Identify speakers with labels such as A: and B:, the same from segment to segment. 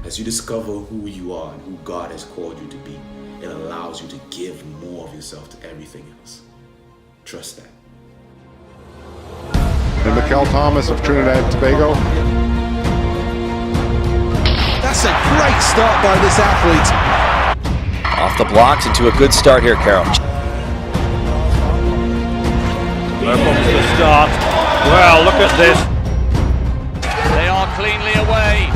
A: As you discover who you are and who God has called you to be, it allows you to give more of yourself to everything else. Trust that.
B: And Mikel of Trinidad and Tobago.
C: That's a great start by this athlete.
D: Off the blocks into a good start here, Carroll.
E: There comes the start. Well, look at this.
F: They are cleanly away.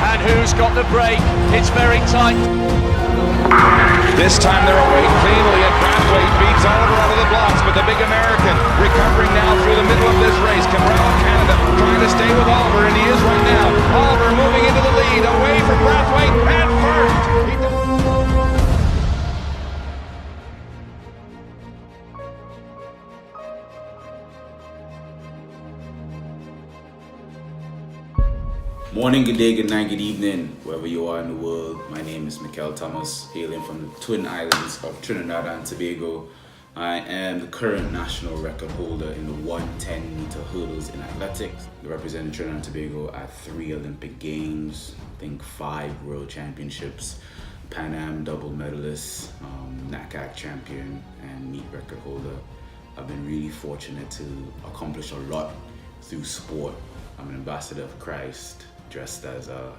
F: And who's got the break? It's very tight.
G: This time they're away cleanly, and Brathwaite beats Oliver out of the blocks, but the big American recovering now through the middle of this race. Cabral of Canada trying to stay with Oliver, and he is right now. Oliver moving into the lead, away from Brathwaite at first.
A: Morning, good day, good night, good evening, wherever you are in the world. My name is Mikel Thomas, hailing from the Twin Islands of Trinidad and Tobago. I am the current national record holder in the 110-meter hurdles in athletics. I represented Trinidad and Tobago at 3 Olympic Games, I think 5 World Championships, Pan Am double medalist, NACAC champion, and meet record holder. I've been really fortunate to accomplish a lot through sport. I'm an ambassador of Christ, dressed as a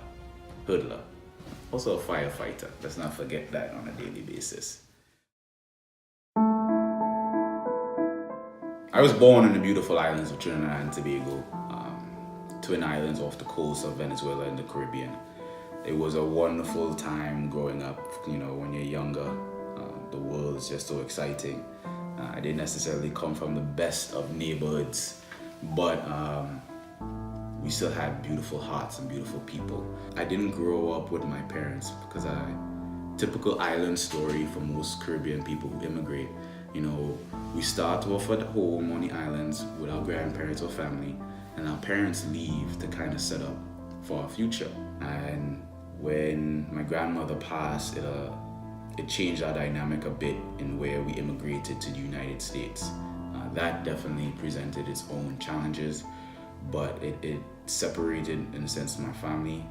A: hurdler, also a firefighter. Let's not forget that on a daily basis. I was born in the beautiful islands of Trinidad and Tobago, Twin Islands off the coast of Venezuela in the Caribbean. It was a wonderful time growing up. You know, when you're younger, the world is just so exciting. I didn't necessarily come from the best of neighborhoods, but we still had beautiful hearts and beautiful people. I didn't grow up with my parents because typical island story for most Caribbean people who immigrate. You know, we start off at home on the islands with our grandparents or family, and our parents leave to kind of set up for our future. And when my grandmother passed, it changed our dynamic a bit in where we immigrated to the United States. That definitely presented its own challenges, but it separated, in a sense, my family,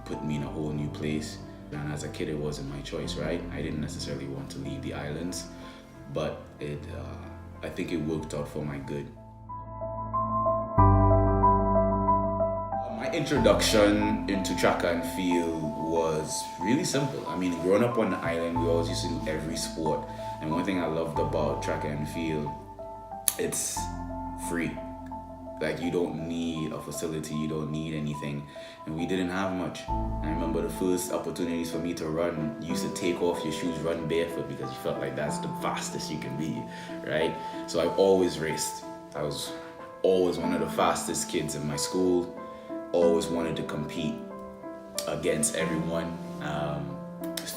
A: put me in a whole new place. And as a kid, it wasn't my choice, right? I didn't necessarily want to leave the islands, but I think it worked out for my good. My introduction into track and field was really simple. I mean, growing up on the island, we always used to do every sport. And one thing I loved about track and field, it's free. Like, you don't need a facility, you don't need anything. And we didn't have much. I remember the first opportunities for me to run, you used to take off your shoes, run barefoot, because you felt like that's the fastest you can be, right? So I've always raced. I was always one of the fastest kids in my school, always wanted to compete against everyone.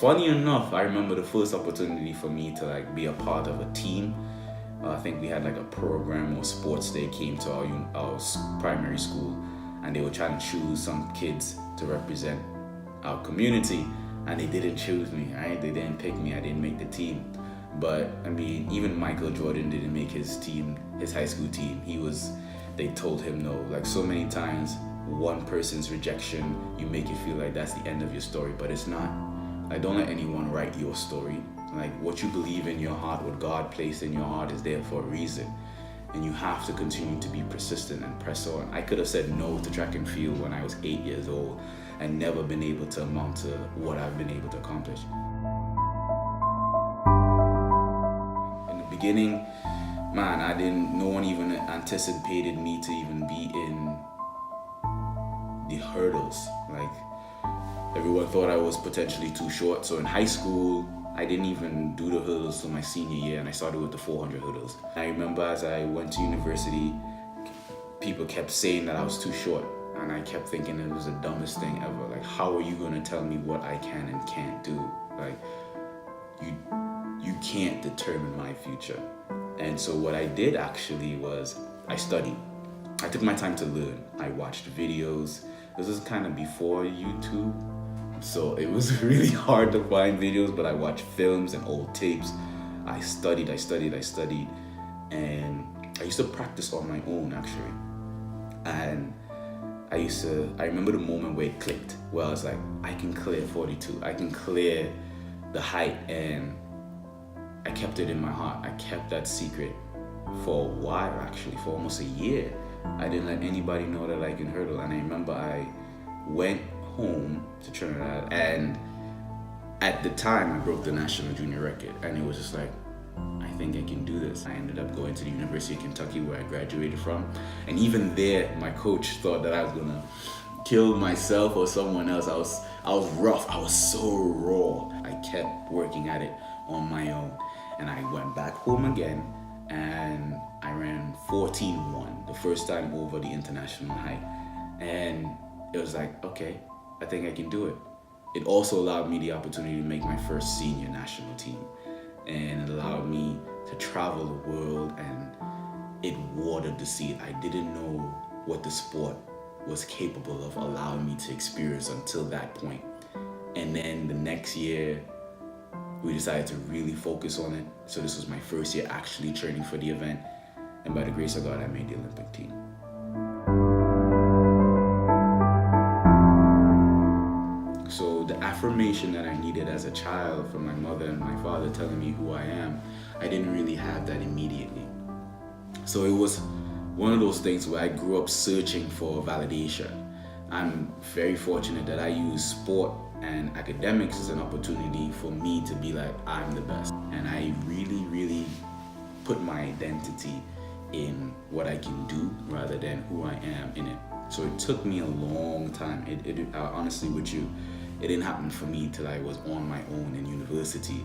A: Funny enough, I remember the first opportunity for me to be a part of a team. I think we had a program or sports day came to our primary school, and they were trying to choose some kids to represent our community, and they didn't choose me, right? They didn't pick me, I didn't make the team. But I mean, even Michael Jordan didn't make his team, his high school team. They told him no. Like, so many times, one person's rejection, you make it feel like that's the end of your story, but it's not. Don't let anyone write your story. Like, what you believe in your heart, what God placed in your heart, is there for a reason. And you have to continue to be persistent and press on. I could have said no to track and field when I was 8 years old and never been able to amount to what I've been able to accomplish. In the beginning, man, no one even anticipated me to even be in the hurdles. Like, everyone thought I was potentially too short. So in high school, I didn't even do the hurdles till my senior year, and I started with the 400 hurdles. I remember as I went to university, people kept saying that I was too short, and I kept thinking it was the dumbest thing ever. Like, how are you gonna tell me what I can and can't do? Like, you can't determine my future. And so what I did actually was I studied. I took my time to learn. I watched videos. This was kind of before YouTube. So it was really hard to find videos, but I watched films and old tapes. I studied, and I used to practice on my own, actually. And I remember the moment where it clicked, where I was like, I can clear 42, I can clear the height, and I kept it in my heart. I kept that secret for a while, actually, for almost a year. I didn't let anybody know that I can hurdle, and I remember I went home to Trinidad, and at the time I broke the national junior record, and it was just like, I think I can do this. I ended up going to the University of Kentucky, where I graduated from, and even there my coach thought that I was gonna kill myself or someone else. I was rough, I was so raw. I kept working at it on my own, and I went back home again, and I ran 14-1, the first time over the international height. And it was like, okay, I think I can do it. It also allowed me the opportunity to make my first senior national team. And it allowed me to travel the world, and it watered the seed. I didn't know what the sport was capable of allowing me to experience until that point. And then the next year, we decided to really focus on it. So this was my first year actually training for the event. And by the grace of God, I made the Olympic team. So the affirmation that I needed as a child from my mother and my father telling me who I am, I didn't really have that immediately. So it was one of those things where I grew up searching for validation. I'm very fortunate that I use sport and academics as an opportunity for me to be like, I'm the best. And I really, really put my identity in what I can do rather than who I am in it. So it took me a long time. Honestly with you, it didn't happen for me till I was on my own in university.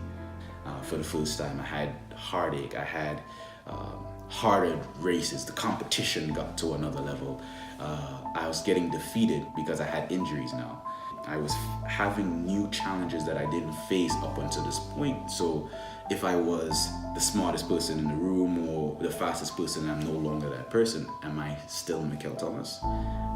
A: For the first time, I had heartache. I had harder races. The competition got to another level. I was getting defeated because I had injuries now. I was having new challenges that I didn't face up until this point. So if I was the smartest person in the room or the fastest person, I'm no longer that person. Am I still Mikel Thomas?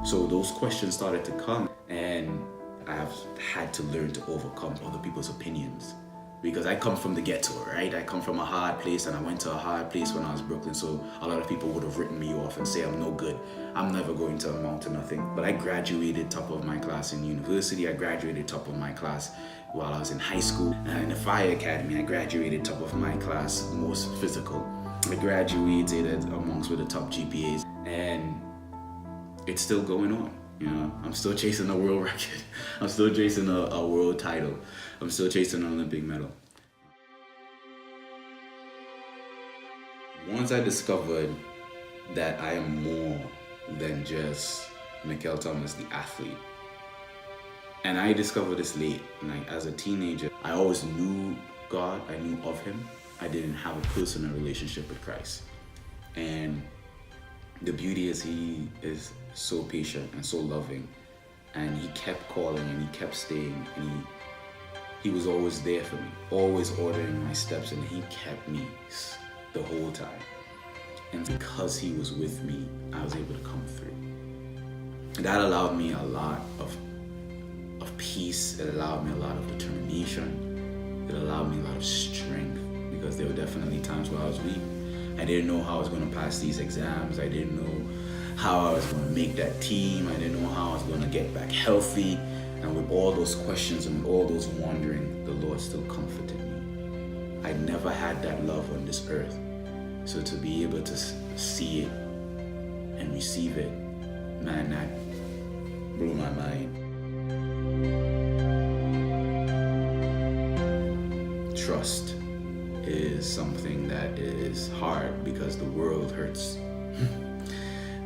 A: So those questions started to come, and I've had to learn to overcome other people's opinions. Because I come from the ghetto, right? I come from a hard place, and I went to a hard place when I was Brooklyn, so a lot of people would have written me off and say I'm no good. I'm never going to amount to nothing. But I graduated top of my class in university. I graduated top of my class while I was in high school. In the fire academy, I graduated top of my class, most physical. I graduated amongst with the top GPAs, and it's still going on. You know, I'm still chasing a world record. I'm still chasing a world title. I'm still chasing an Olympic medal. Once I discovered that I am more than just Mikel Thomas, the athlete, and I discovered this late, like as a teenager, I always knew God, I knew of Him. I didn't have a personal relationship with Christ. And the beauty is He is so patient and so loving, and He kept calling and He kept staying, and He was always there for me, always ordering my steps, and He kept me the whole time. And because He was with me, I was able to come through. And that allowed me a lot of peace. It allowed me a lot of determination. It allowed me a lot of strength, because there were definitely times where I was weak. I didn't know how I was going to pass these exams. I didn't know how I was going to make that team. I didn't know how I was going to get back healthy. And with all those questions and with all those wondering, the Lord still comforted me. I never had that love on this earth. So to be able to see it and receive it, man, that blew my mind. Trust is something that is hard because the world hurts.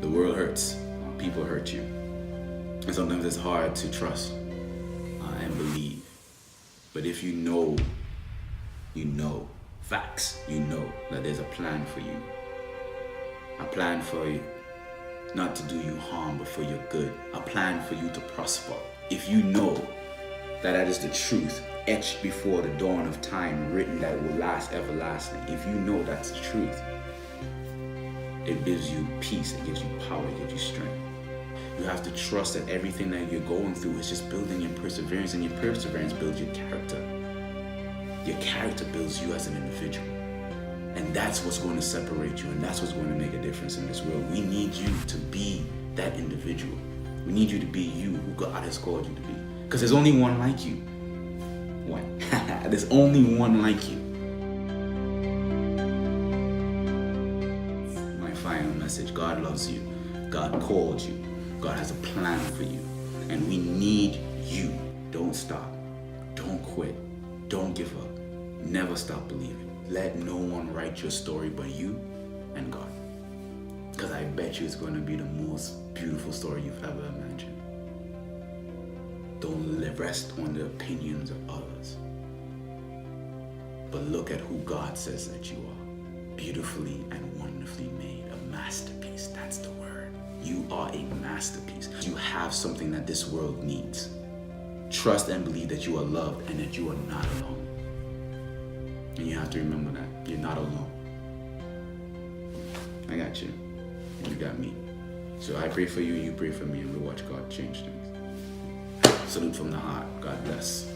A: The world hurts. People hurt you. And sometimes it's hard to trust and believe. But if you know, facts, you know that there's a plan for you. A plan for you, not to do you harm, but for your good. A plan for you to prosper. If you know that that is the truth, etched before the dawn of time, written that will last everlasting. If you know that's the truth, it gives you peace, it gives you power, it gives you strength. You have to trust that everything that you're going through is just building your perseverance, and your perseverance builds your character. Your character builds you as an individual. And that's what's going to separate you, and that's what's going to make a difference in this world. We need you to be that individual. We need you to be you, who God has called you to be. Because there's only one like you. One. There's only one like you. My final message: God loves you. God called you. God has a plan for you. And we need you. Don't stop. Don't quit. Don't give up. Never stop believing. Let no one write your story but you and God. Because I bet you it's going to be the most beautiful story you've ever imagined. Don't rest on the opinions of others. But look at who God says that you are. Beautifully and wonderfully made. A masterpiece. That's the word. You are a masterpiece. You have something that this world needs. Trust and believe that you are loved and that you are not alone. And you have to remember that. You're not alone. I got you. And you got me. So I pray for you, you pray for me, and we watch God change things. Salute from the heart. God bless.